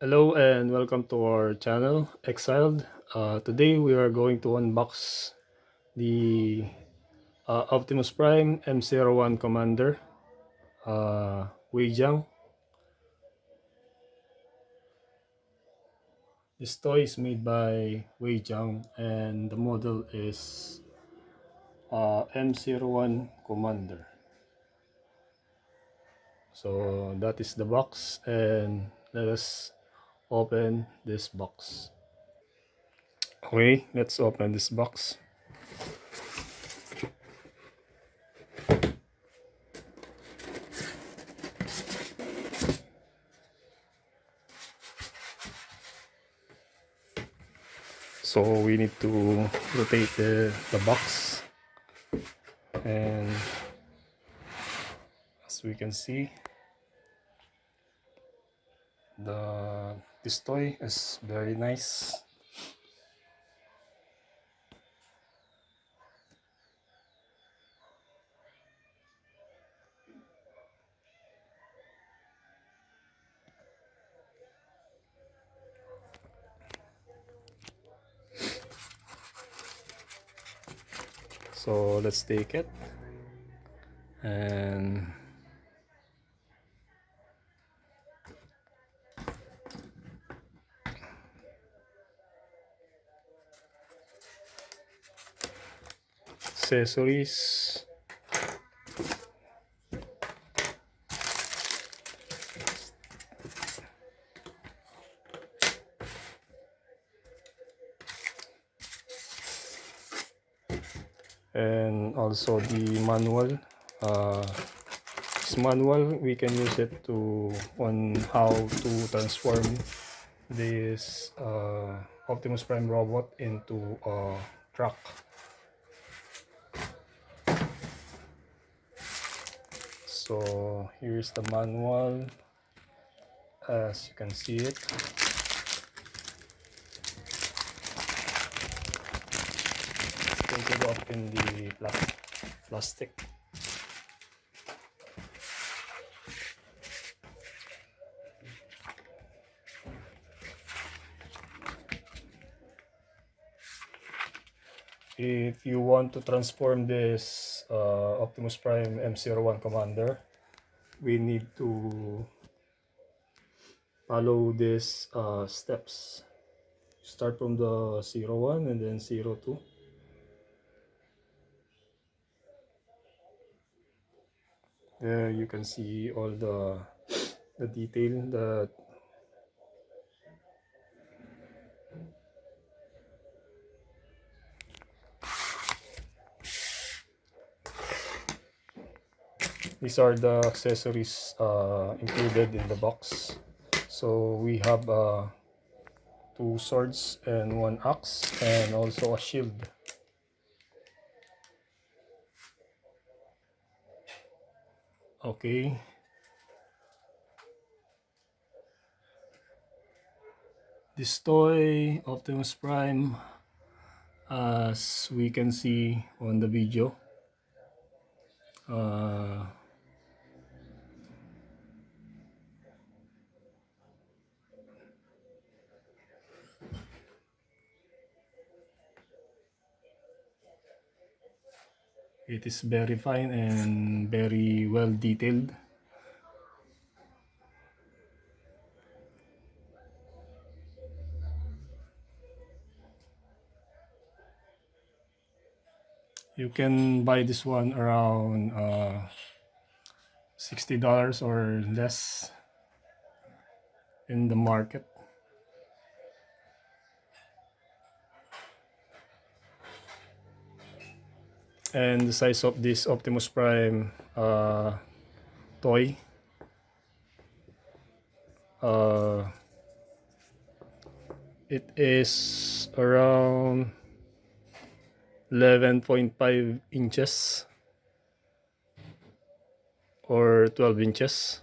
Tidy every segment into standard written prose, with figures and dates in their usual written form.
Hello and welcome to our channel, Exiled. Today we are going to unbox the Optimus Prime M01 Commander, Wei Jiang. This toy is made by Wei Jiang and the model is M01 Commander. So that is the box, and let us open this box. Okay, let's open this box. So we need to rotate the box, and as we can see, this toy is very nice. So let's take it and accessories. And also the manual. This manual, we can use it on how to transform this Optimus Prime robot into a truck. So here's the manual, as you can see it. Printed up in the plastic. If you want to transform this Optimus Prime M01 Commander, we need to follow these steps. Start from the 01 and then 02. There you can see all the detail that these are the accessories included in the box. So we have 2 swords and 1 axe, and also a shield. Okay. This toy, Optimus Prime, as we can see on the video, it is very fine and very well detailed. You can buy this one around $60 or less in the market. And the size of this Optimus Prime toy, it is around 11.5 inches or 12 inches.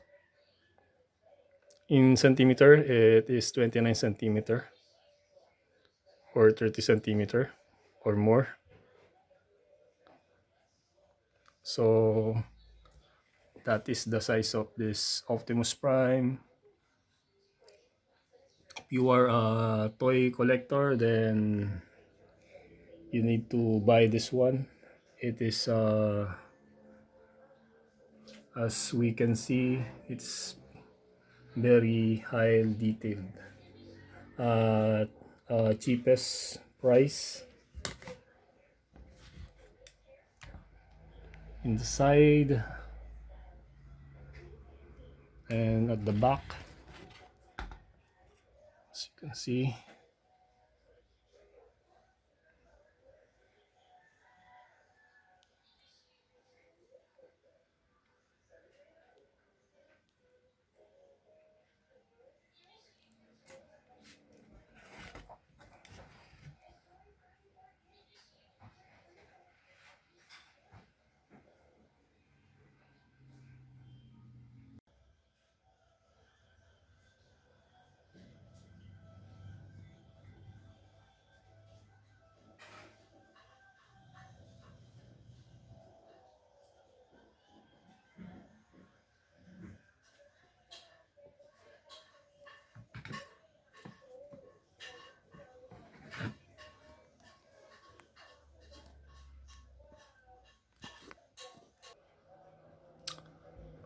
In centimeter, it is 29 centimeter or 30 centimeter or more. So that is the size of this Optimus Prime. you are a toy collector, then you need to buy this one. It is as we can see, it's very high detailed. Cheapest price. In the side and at the back, as you can see.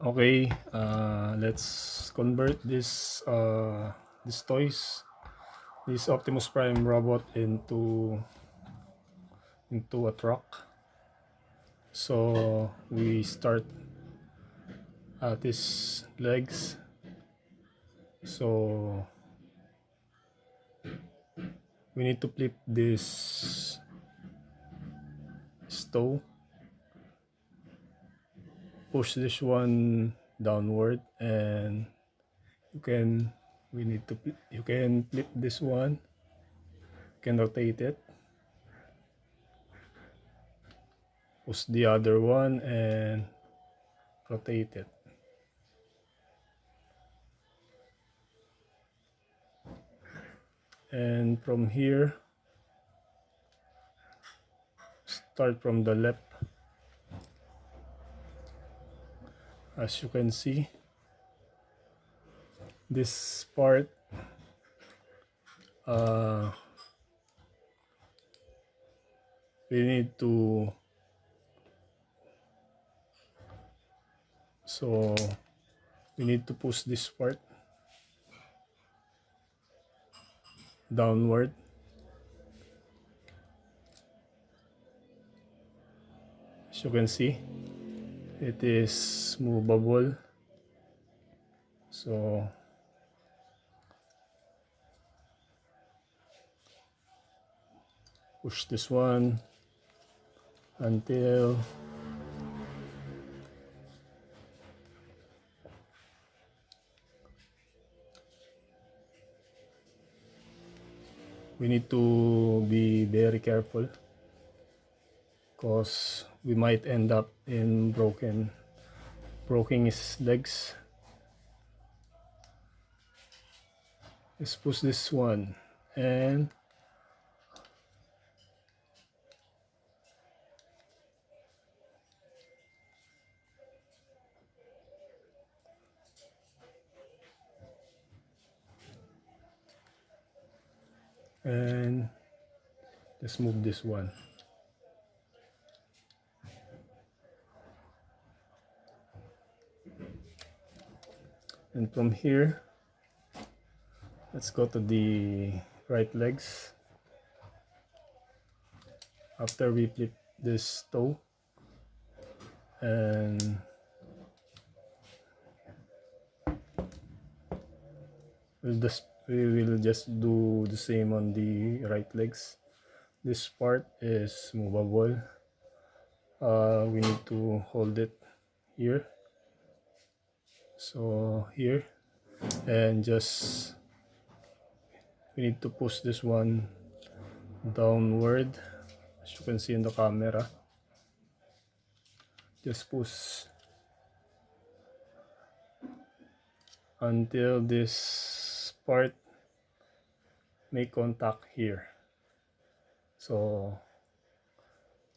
Okay, let's convert this these toys, this Optimus Prime robot into a truck. So we start at his legs. So we need to flip this stove, push this one downward, and you can flip this one, you can rotate it, push the other one and rotate it. And from here, start from the left. As you can see, this part we need to push this part downward. As you can see, it is movable. So push this one until we need to be very careful, because we might end up in broken his legs. Let's push this one and let's move this one. And from here, let's go to the right legs. After we flip this toe, and we will just do the same on the right legs. This part is movable. We need to hold it here, so here, and just we need to push this one downward, as you can see in the camera. Just push until this part make contact here. So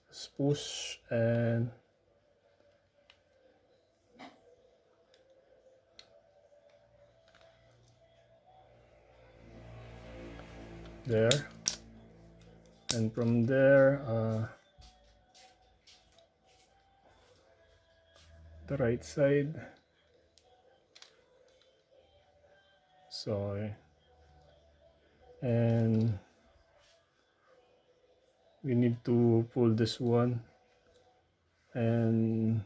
just push and there, and from there the right side. Sorry. And we need to pull this one and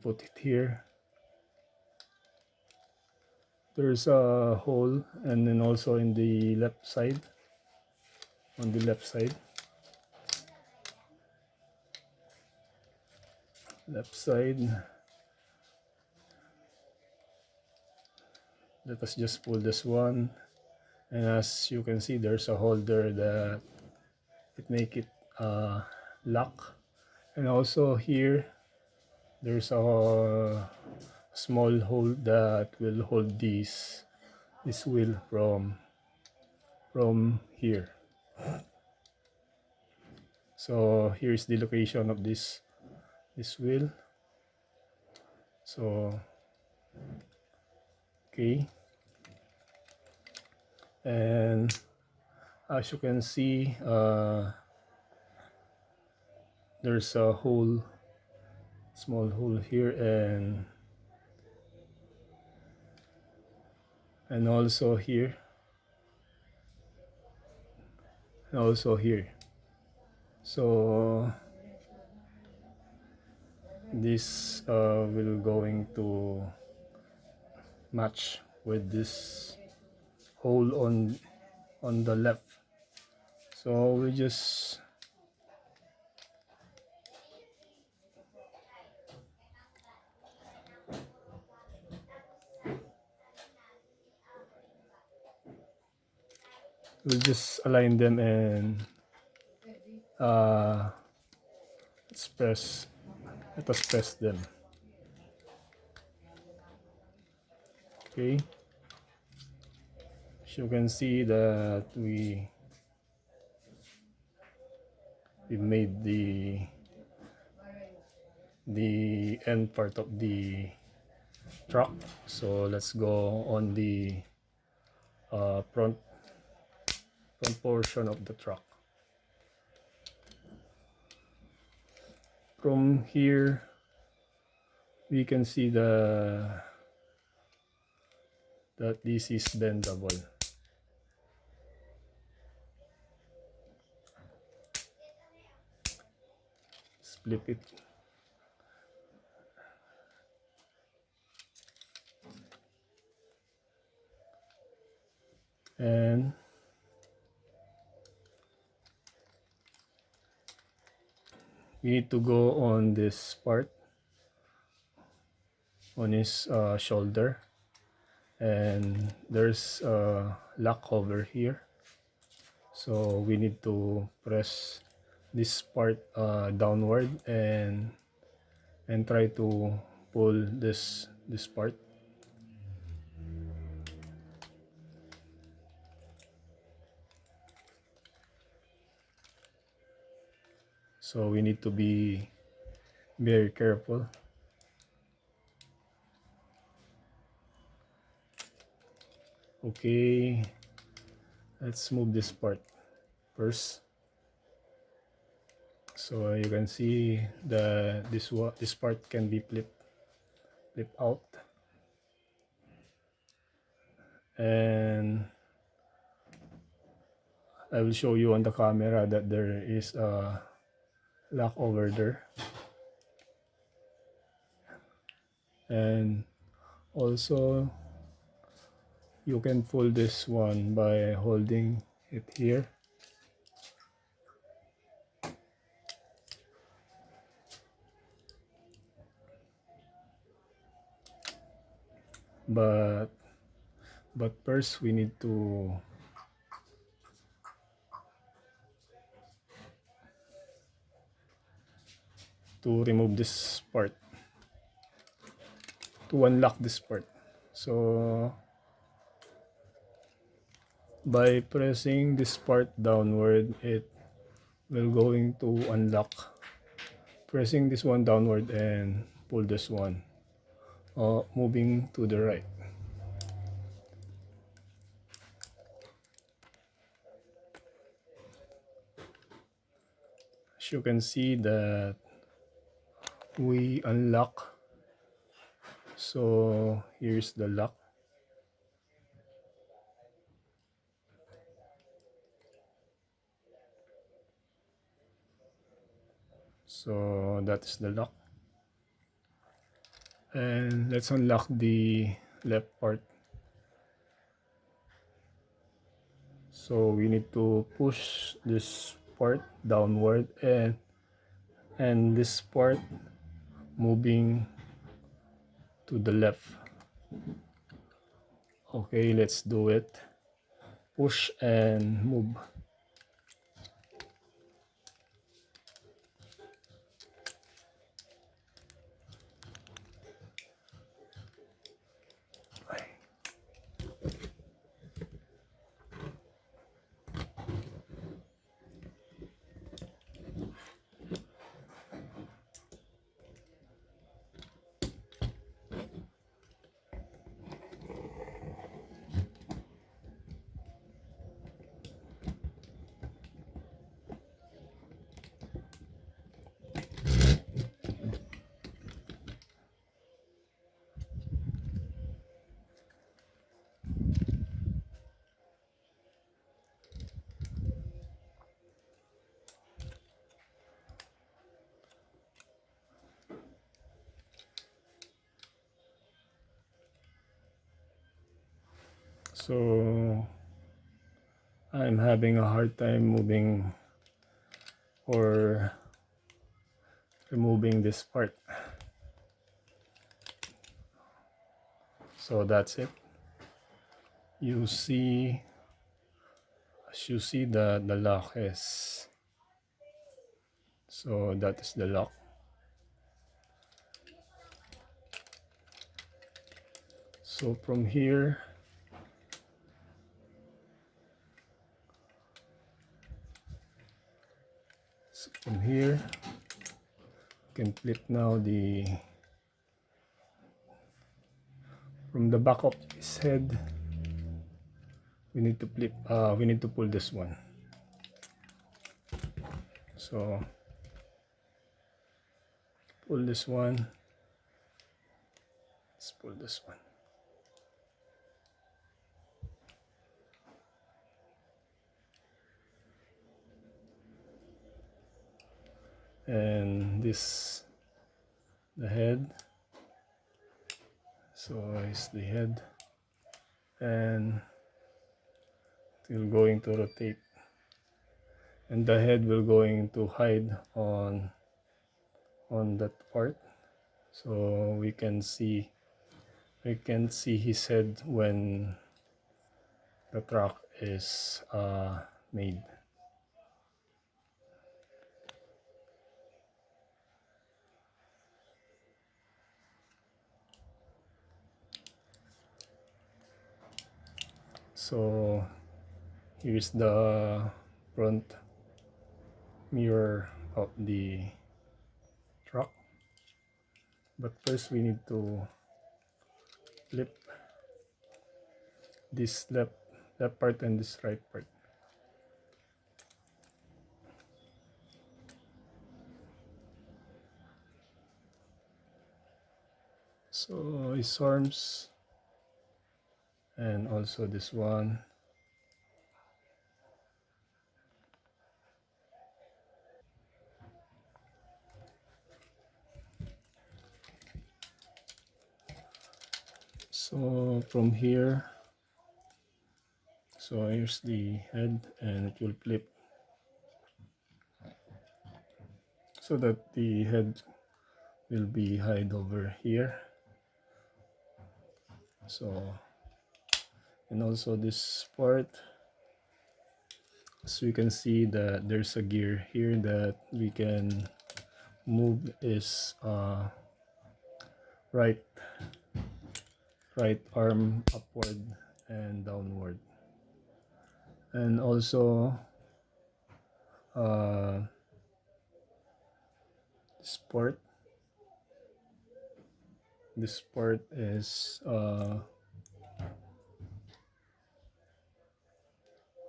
put it here. There's a hole, and then also in the left side, on the left side, let us just pull this one, and as you can see, there's a holder that it make it lock. And also here there's a small hole that will hold this wheel from here. So here's the location of this wheel. So okay, and as you can see, there's a hole, small hole here, and also here, and also here. So this will going to match with this hole on the left. So we just align them, and let us press them. Okay, as you can see that we made the end part of the truck. So let's go on the front portion of the truck. From here we can see that this is bendable. Flip it. And we need to go on this part, on his shoulder, and there's a lock over here. So we need to press this part downward and try to pull this part. So we need to be very careful. Okay, let's move this part first. So you can see this part can be flip out, and I will show you on the camera that there is a lock over there, and also you can pull this one by holding it here. But first we need to remove this part, to unlock this part. So by pressing this part downward, it will going to unlock. Pressing this one downward and pull this one, moving to the right. as you can see that we unlock. So here's the lock. So that is the lock. And let's unlock the left part. So we need to push this part downward and this part moving to the left. Okay, let's do it. Push and move. So I'm having a hard time moving or removing this part. So that's it. You see, as you see, the lock is, so that is the lock. So from here, you can flip now from the back of his head. We need to flip. We need to pull this one. So pull this one. Let's pull this one. And this, the head. So it's the head, and it will going to rotate, and the head will going to hide on that part. So we can see his head when the truck is made. So here's the front mirror of the truck, but first we need to flip this left part and this right part. So his arms, and also this one. So from here, so here's the head, and it will flip so that the head will be hide over here. So, and also this part, as we can see that there's a gear here that we can move, is right arm upward and downward, and also this part is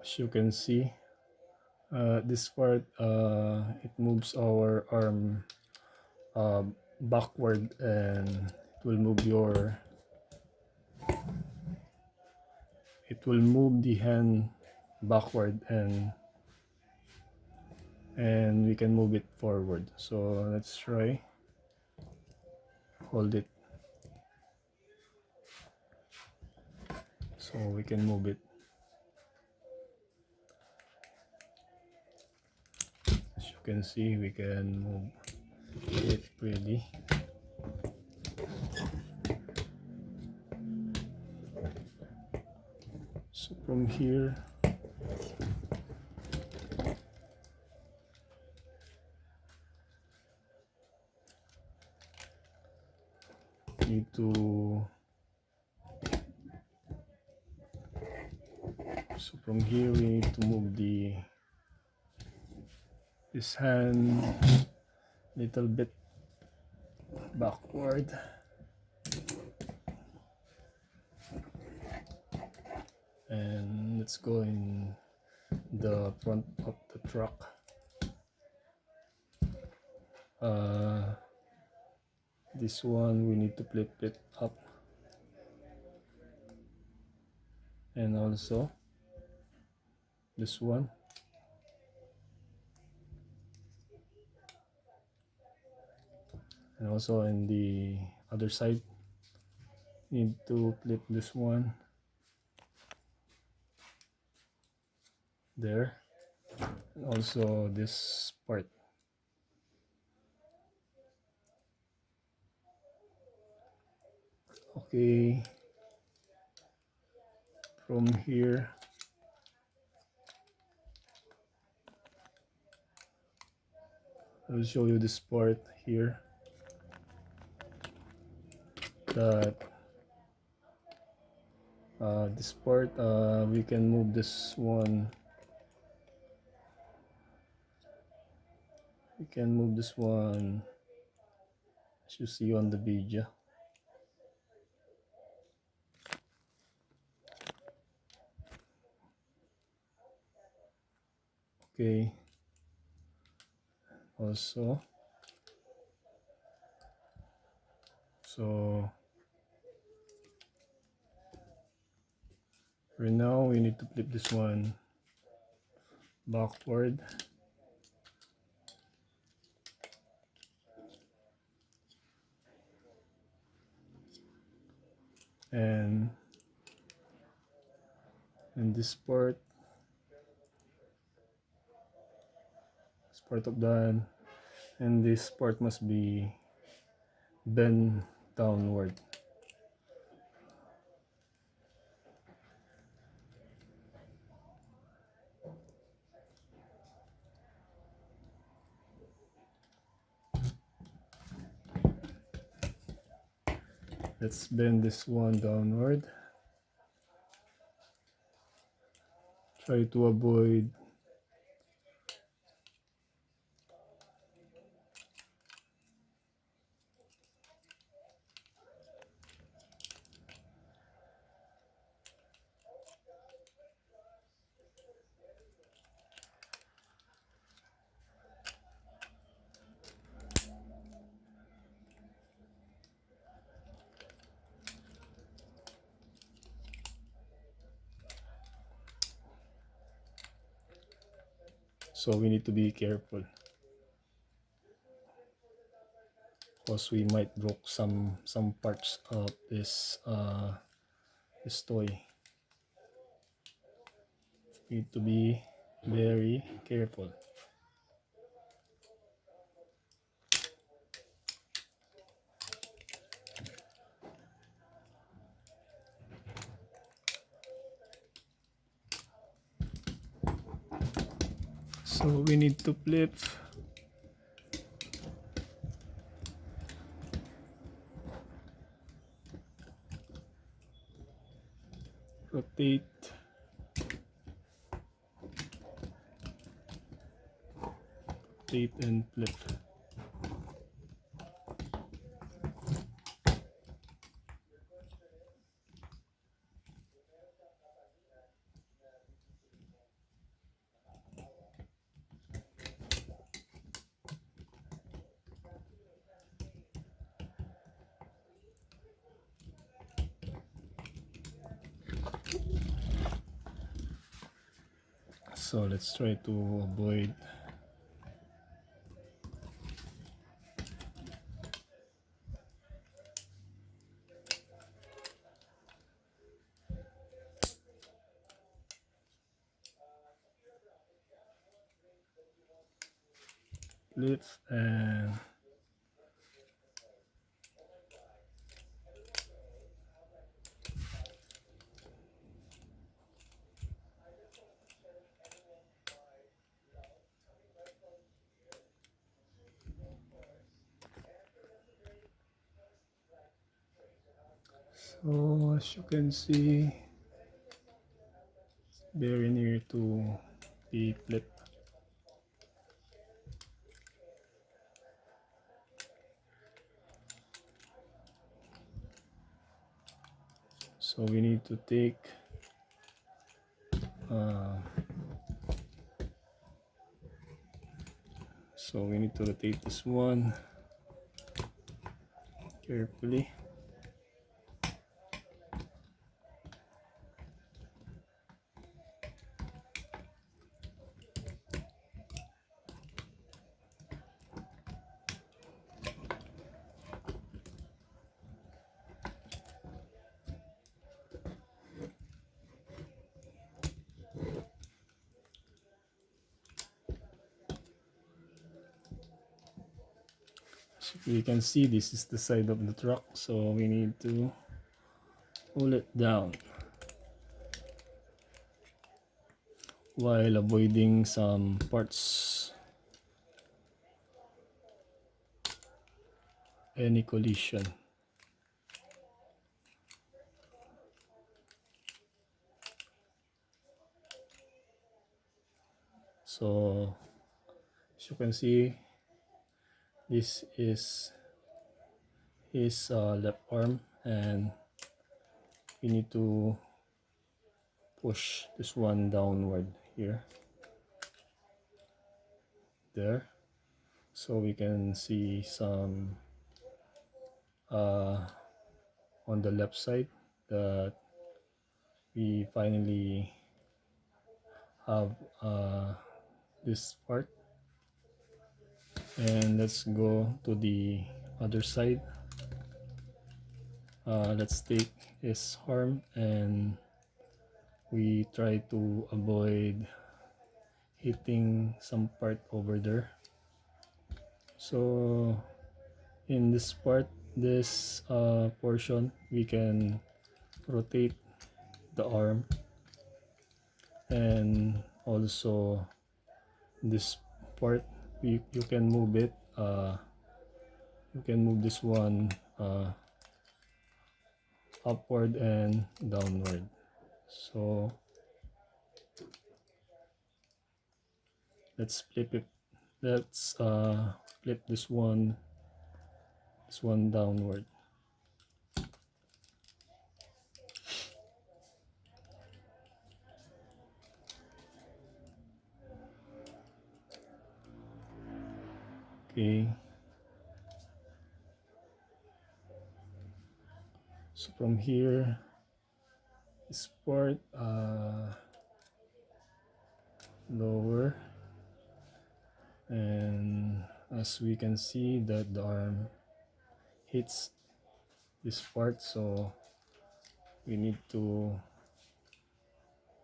as you can see, This part, it moves our arm backward, and it will move the hand backward, and we can move it forward. So let's try. Hold it so we can move it. As you can see, we can move it freely. So from here, need to we need to move this hand little bit backward, and let's go in the front of the truck. This one we need to flip it up, and also this one. And also in the other side, need to flip this one there, and also this part. Okay, from here, I'll show you this part here, that this part, we can move this one. We can move this one as you see on the video. Okay, also, so right now we need to flip this one backward, and this part of the hand, and this part must be bent downward. Let's bend this one downward. Try to avoid so we need to be careful, because we might broke some parts of this toy. We need to be very careful. So we need to flip rotate, and flip. So let's try to avoid lift and so as you can see, very near to the flip. So we need to take so we need to rotate this one carefully. So you can see this is the side of the truck, so we need to pull it down while avoiding some parts, any collision. So as you can see, this is his left arm, and we need to push this one downward here, there, so we can see some on the left side that we finally have this part. And let's go to the other side. Let's take his arm and we try to avoid hitting some part over there. So in this part, this portion, we can rotate the arm, and also this part, you can move it, you can move this one upward and downward. So let's flip it, let's flip this one downward. Okay, so from here, this part lower, and as we can see that the arm hits this part, so we need to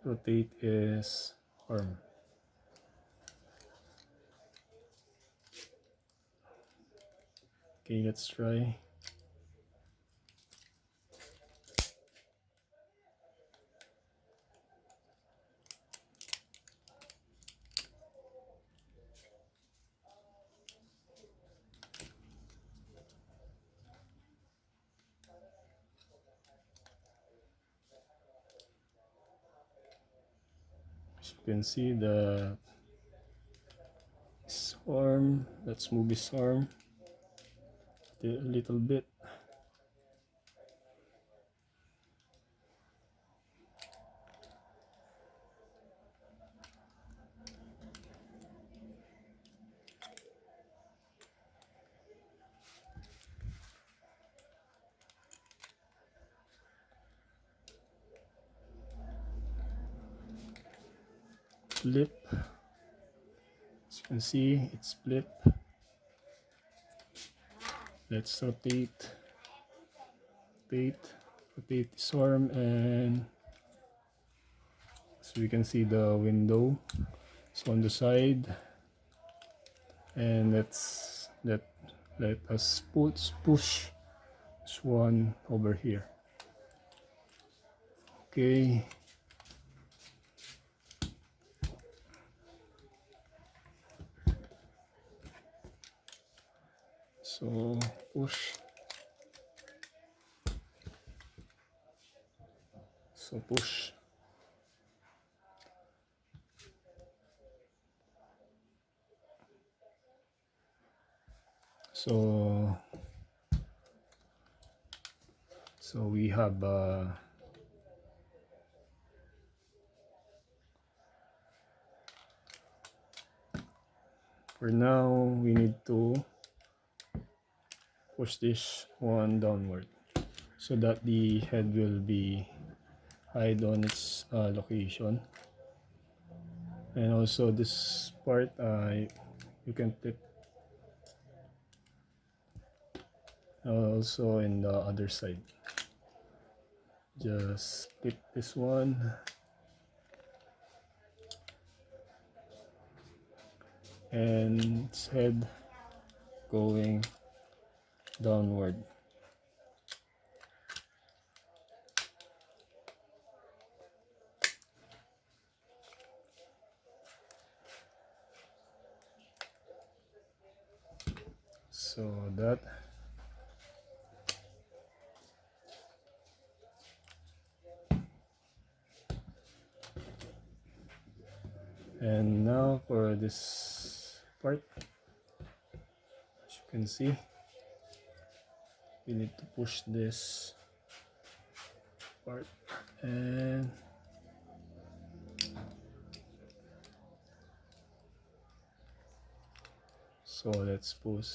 rotate his arm. Okay, let's try. As you can see, his arm, let's move his arm a little bit. flip. As you can see, it's flip. Let's rotate this arm, and so we can see the window is on the side, and let us push this one over here. Okay. So push. So we have for now we need to push this one downward so that the head will be hide on its location, and also this part you can flip also in the other side. Just flip this one and its head going downward. So that. And now for this part, as you can see, we need to push this part, and so let's push.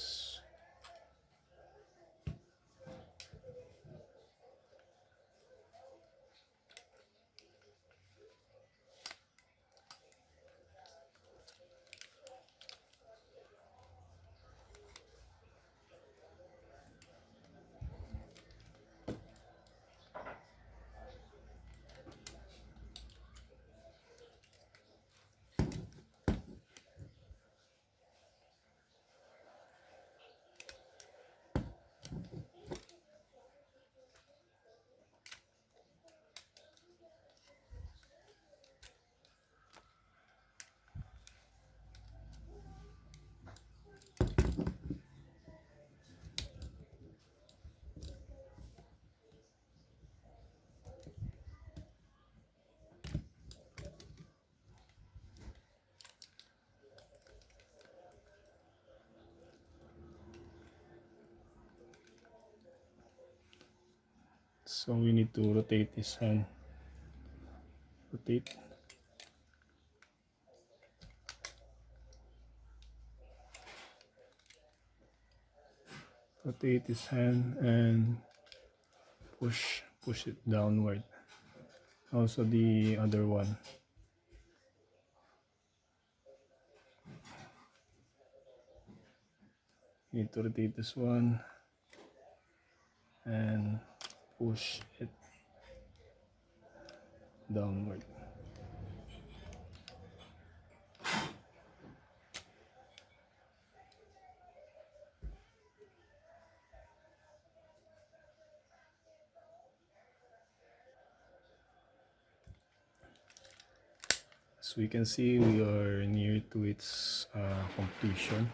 So we need to rotate this hand. Rotate. Rotate this hand and push it downward. Also the other one. You need to rotate this one and push it downward. As we can see, we are near to its completion.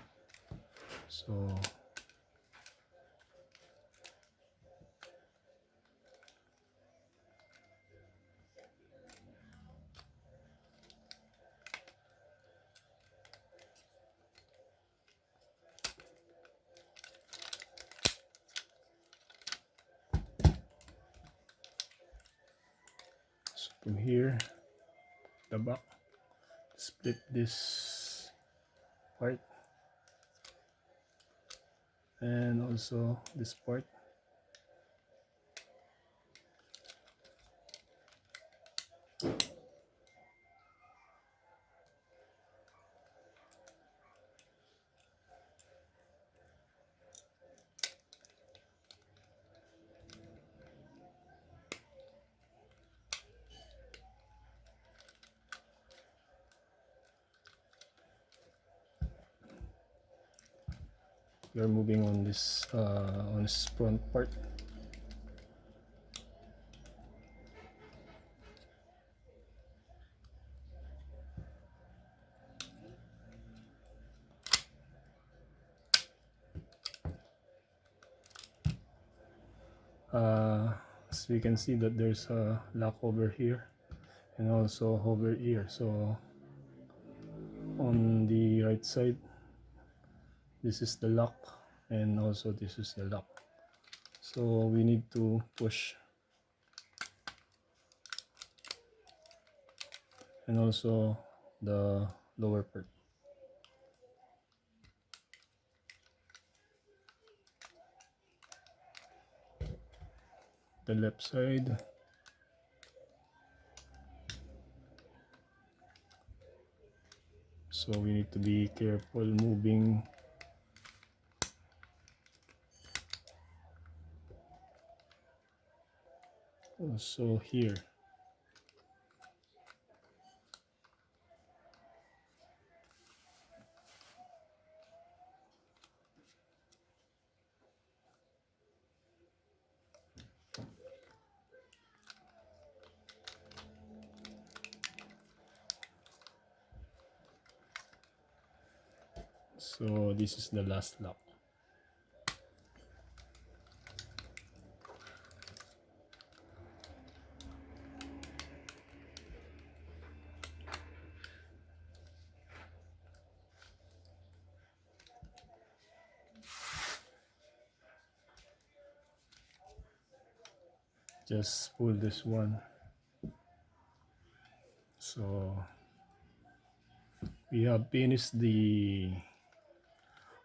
So from here, the back, split this part and also this part. we are moving on this front part. As we can see that there's a lock over here and also over here. So on the right side, this is the lock, and also this is the lock. So we need to push, and also the lower part. The left side. So we need to be careful moving. Also here. So this is the last lock. Just pull this one. So we have finished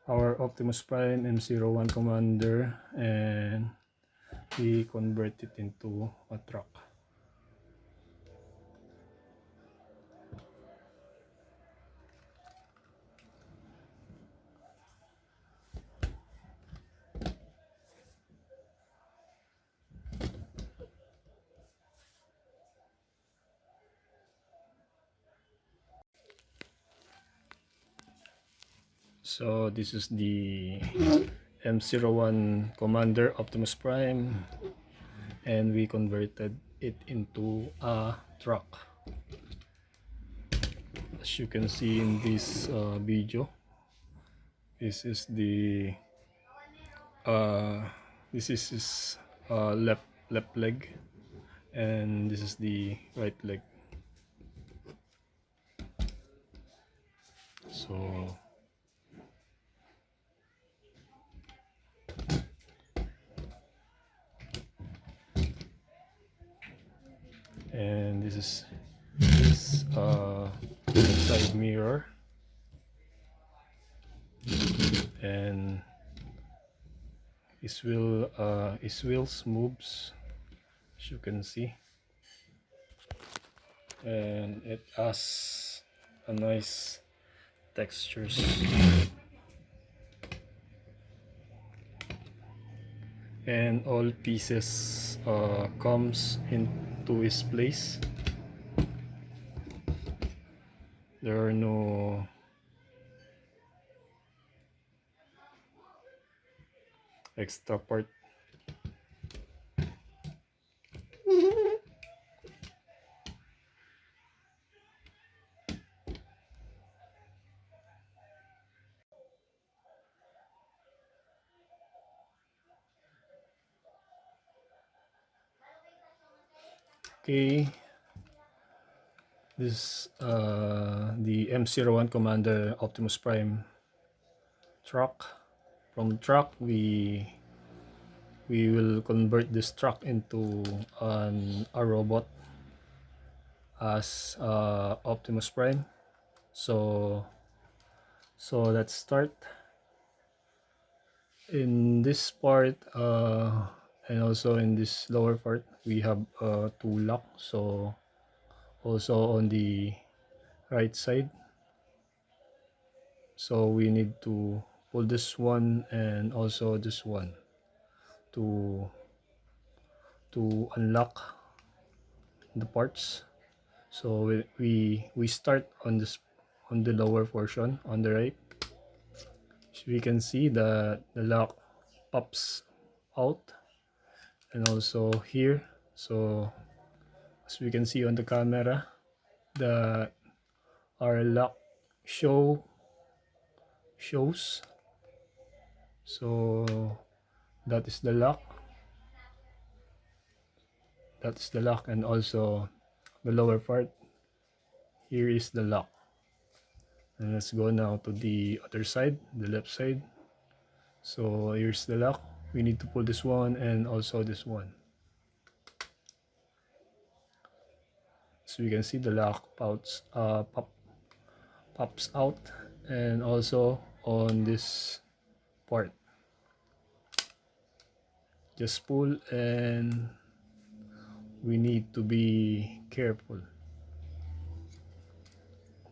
our Optimus Prime M01 Commander, and we convert it into a truck. So this is the M01 Commander Optimus Prime, and we converted it into a truck. As you can see in this video, this is the this is his left leg, and this is the right leg. So and this is his side mirror, and his wheels moves, as you can see, and it has a nice textures, and all pieces comes into its place. There are no extra part. Okay, this the M01 Commander Optimus Prime truck. From truck, we will convert this truck into a robot as Optimus Prime. So let's start. In this part and also in this lower part, we have two locks. So also on the right side, so we need to pull this one and also this one to unlock the parts. So we start on the lower portion on the right. So we can see that the lock pops out, and also here. So as we can see on the camera, that our lock shows. So that is the lock. That's the lock, and also the lower part. Here is the lock. And let's go now to the other side, the left side. So here's the lock. We need to pull this one and also this one. So you can see the lock pops out, and also on this part. Just pull, and we need to be careful.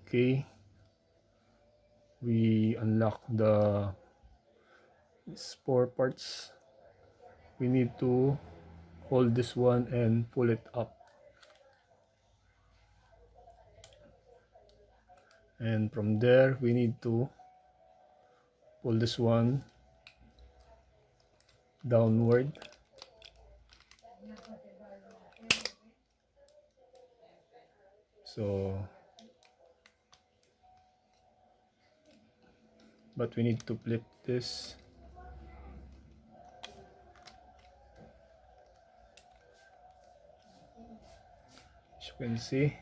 Okay, we unlock the four parts. We need to hold this one and pull it up, and from there we need to pull this one downward. So but we need to flip this. As you can see,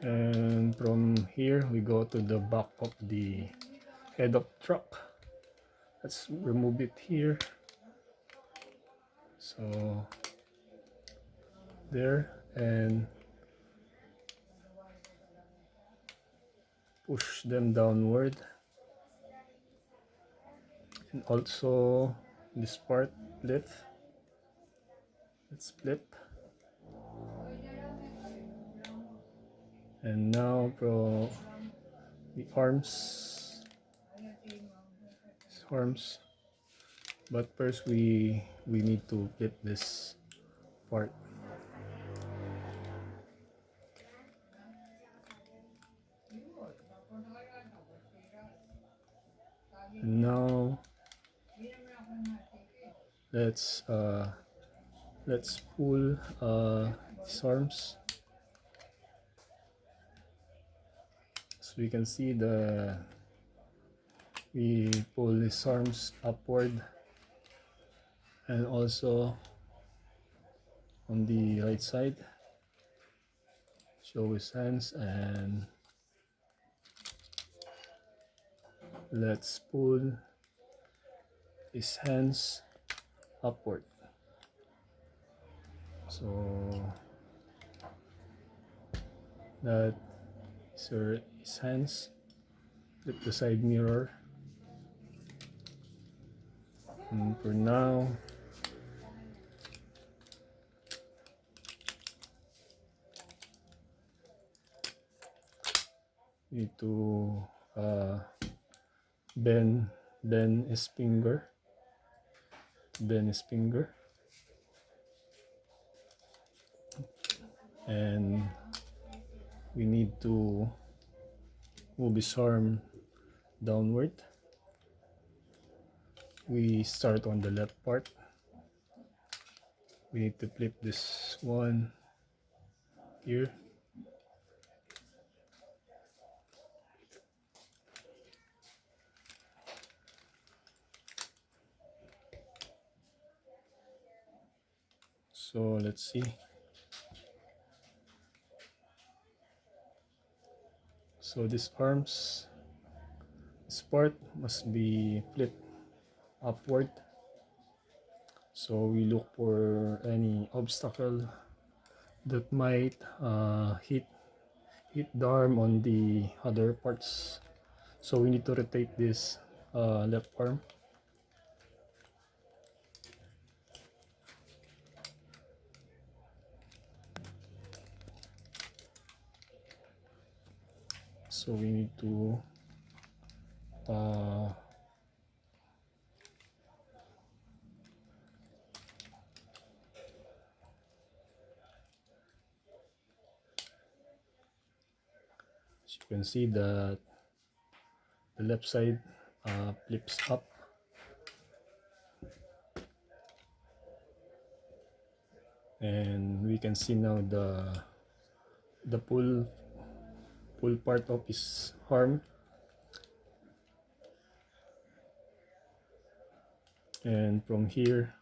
and from here we go to the back of the head of truck. Let's remove it here. So there, and push them downward, and also this part flip. Let's flip, and now pro the arms, but first we need to flip this part. And now let's pull these arms. So we can see we pull these arms upward, and also on the right side show his hands, and let's pull his hands upward. So that his hands. Flip the side mirror, and for now need to bend his finger, and we need to move his arm downward. We start on the left part. We need to flip this one here. So let's see. So this part must be flipped upward. So we look for any obstacle that might hit the arm on the other parts. So we need to rotate this left arm. So we need to As you can see that the left side flips up, and we can see now the pull part of his arm, and from here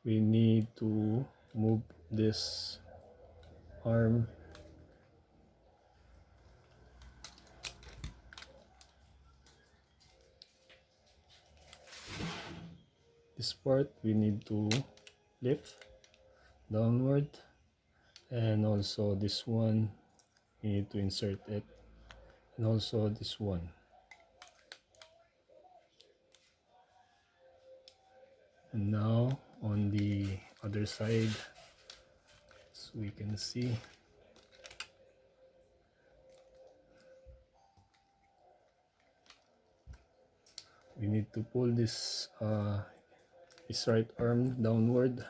we need to move this arm this part we need to lift downward, and also this one we need to insert it, and also this one. And now on the other side, so we can see we need to pull this his right arm downward,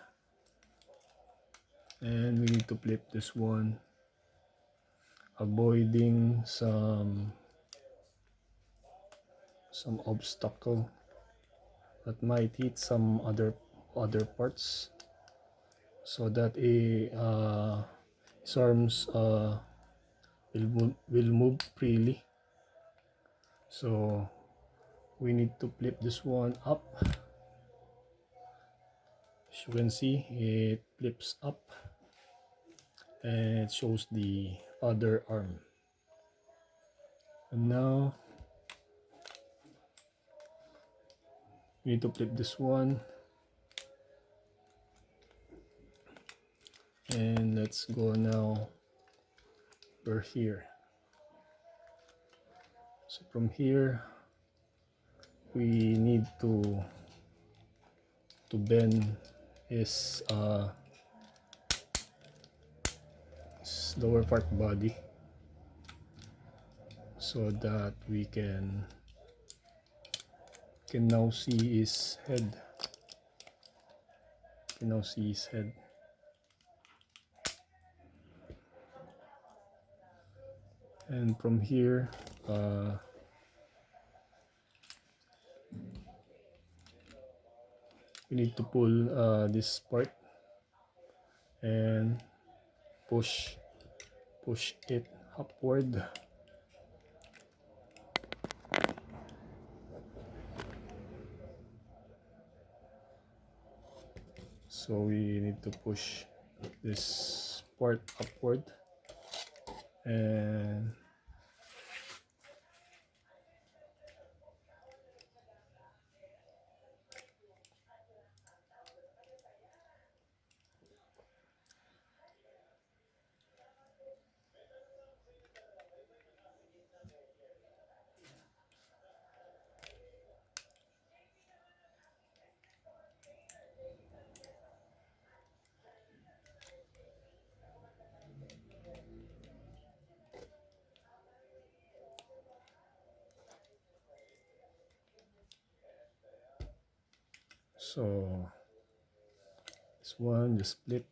and we need to flip this one, avoiding some obstacle that might hit some other parts, so that his arms will move freely. So we need to flip this one up. As you can see, it flips up and it shows the other arm. And now we need to flip this one, and let's go now. We're here. So from here we need to bend his lower part body, so that we can now see his head. And from here we need to pull this part and push it upward. So we need to push this part upward, and so this one just flip.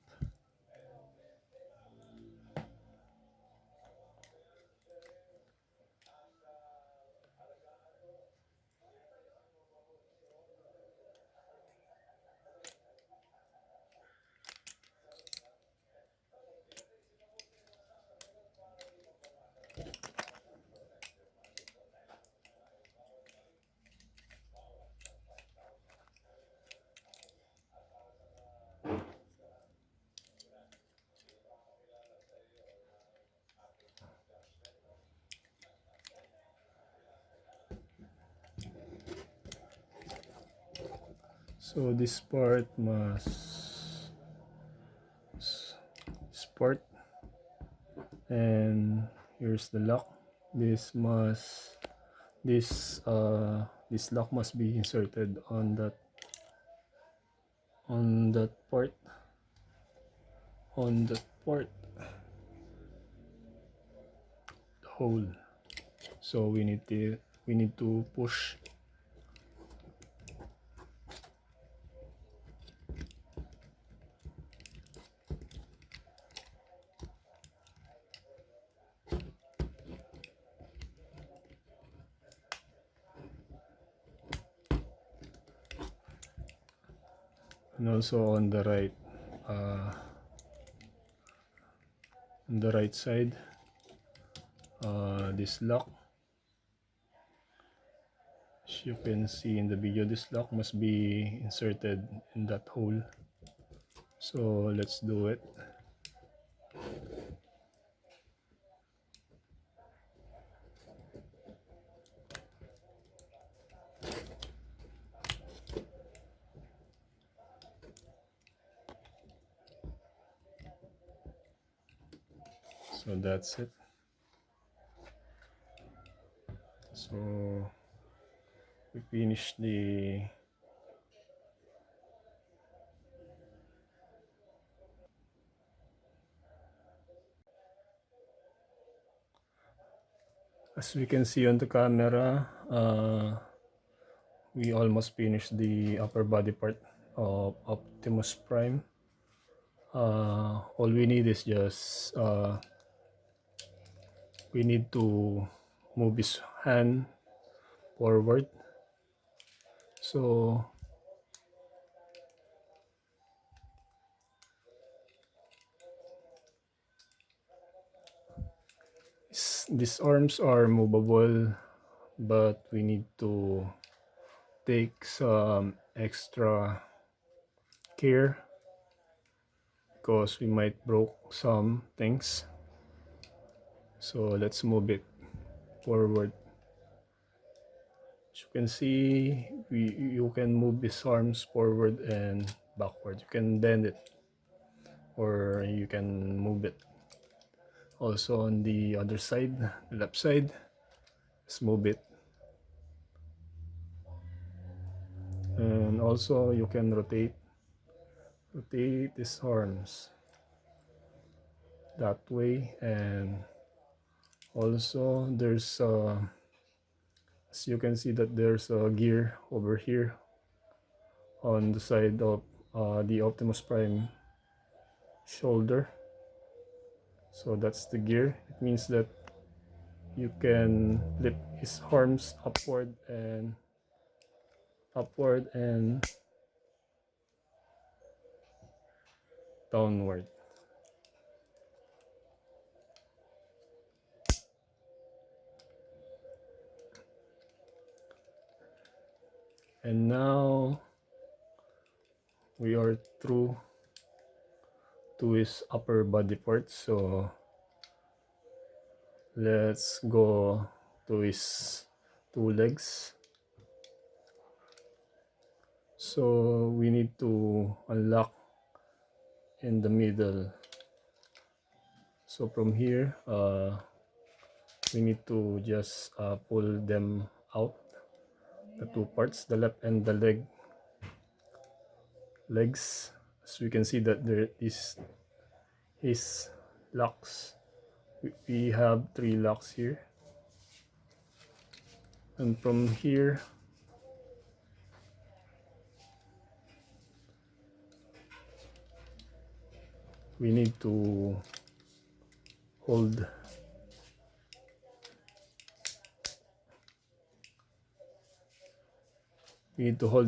So this part and here's the lock. This lock must be inserted on that part, the hole. So we need to push. and also on the right side, this lock, as you can see in the video, this lock must be inserted in that hole. So let's do it. So that's it. So we finished the as we can see on the camera, we almost finished the upper body part of Optimus Prime. All we need is just we need to move his hand forward. So these arms are movable, but we need to take some extra care because we might broke some things. So let's move it forward. As you can see, you can move his arms forward and backward. You can bend it or you can move it. Also on the other side, the left side, let's move it. And also you can rotate his arms that way. And also there's as you can see that there's a gear over here on the side of the Optimus Prime shoulder. So that's the gear. It means that you can flip his arms upward and downward. And now we are through to his upper body part. So let's go to his two legs. So we need to unlock in the middle. So from here, we need to just pull them out, the two parts, the left and the legs. As we can see that there is his locks. We have 3 locks here, and from here we need to hold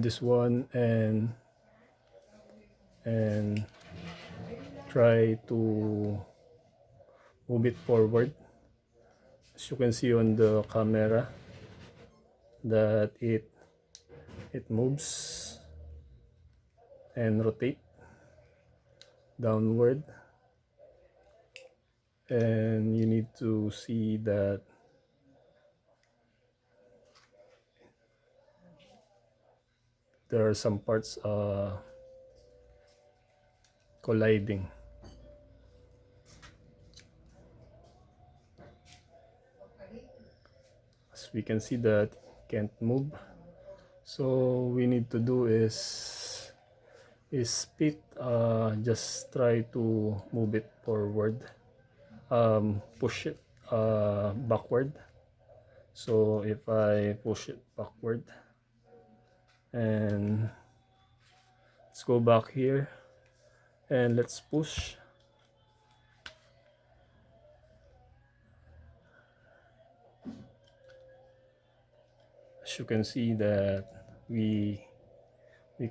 this one and try to move it forward. As you can see on the camera that it moves and rotate downward, and you need to see that there are some parts colliding. As we can see that can't move, so we need to do is spit, just try to move it forward, push it backward. So if I push it backward and let's go back here and let's push. As you can see that we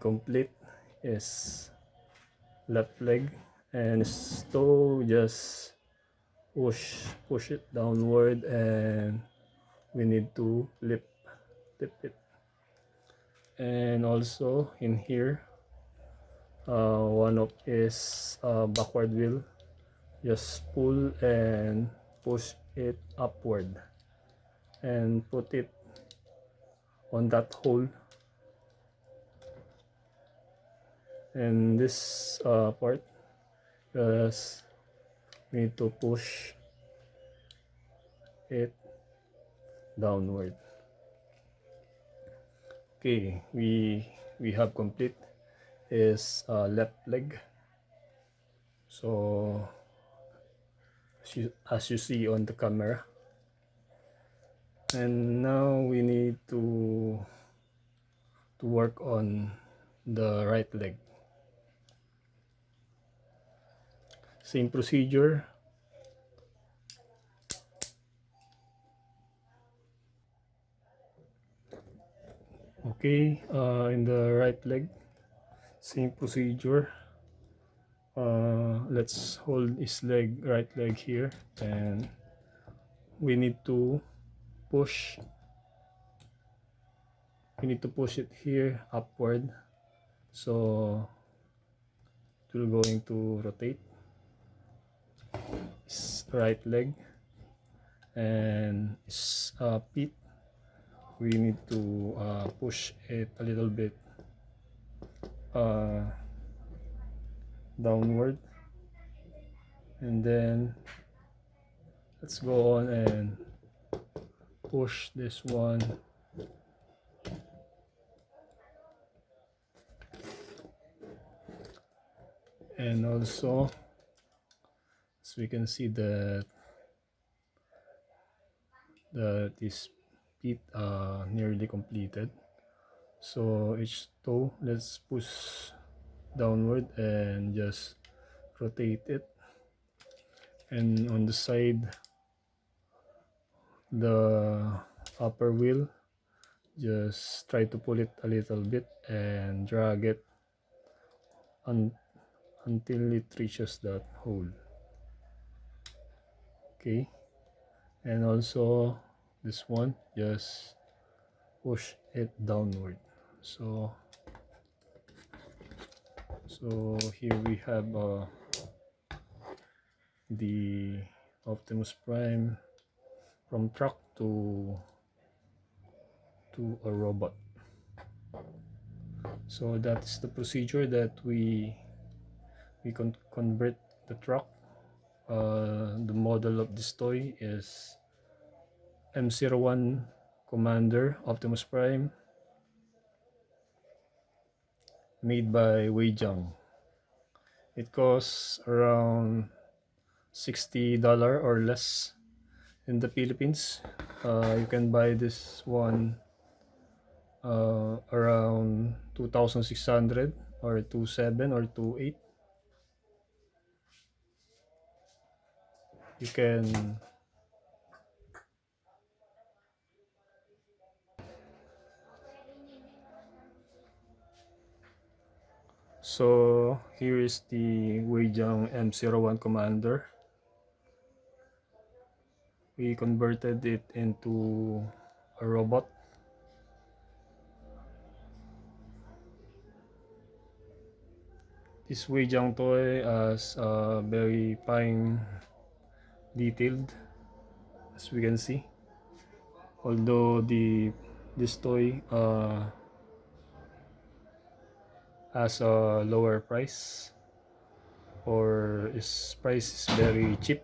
complete is left leg, and this toe just push it downward, and we need to flip it. And also in here, one of is backward wheel, just pull and push it upward and put it on that hole. And this part, just need to push it downward. Okay, we have complete is left leg. So as you see on the camera, and now we need to work on the right leg. Same procedure. Okay, in the right leg, same procedure. Let's hold his right leg here, and we need to push it here upward, so it will going to rotate his right leg, and his feet, we need to push it a little bit downward, and then let's go on and push this one and also, as we can see that this feet nearly completed. So each toe, let's push downward and just rotate it, and on the side, the upper wheel, just try to pull it a little bit and drag it until it reaches that hole. Okay, and also this one, just push it downward. So here we have the Optimus Prime from truck to a robot. So that is the procedure that we can convert the truck. The model of this toy is M01 Commander Optimus Prime, made by Wei Jiang. It costs around $60 or less in the Philippines. You can buy this one around 2,600 or 2,700 or 2,800. You can so here is the Wei Jiang M01 Commander. We converted it into a robot. This Wei Jiang toy is very fine detailed, as we can see. Although this toy has a lower price, or its price is very cheap.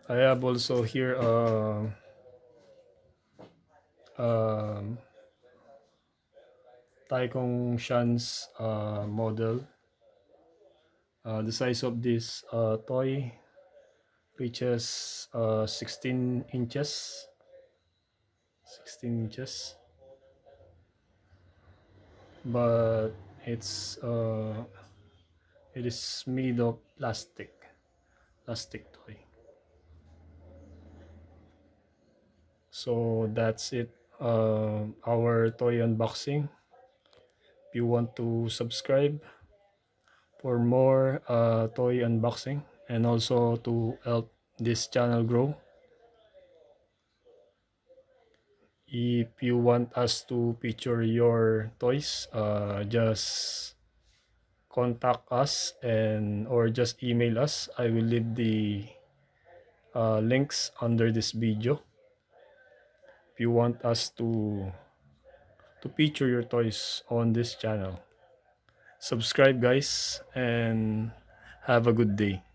I have also here Taikong Shan's model. The size of this toy reaches 16 inches. But it's It is made of plastic toy. So that's it, our toy unboxing. If you want to subscribe for more toy unboxing and also to help this channel grow, if you want us to feature your toys, just contact us and or just email us. I will leave the links under this video if you want us to feature your toys on this channel. Subscribe guys and have a good day.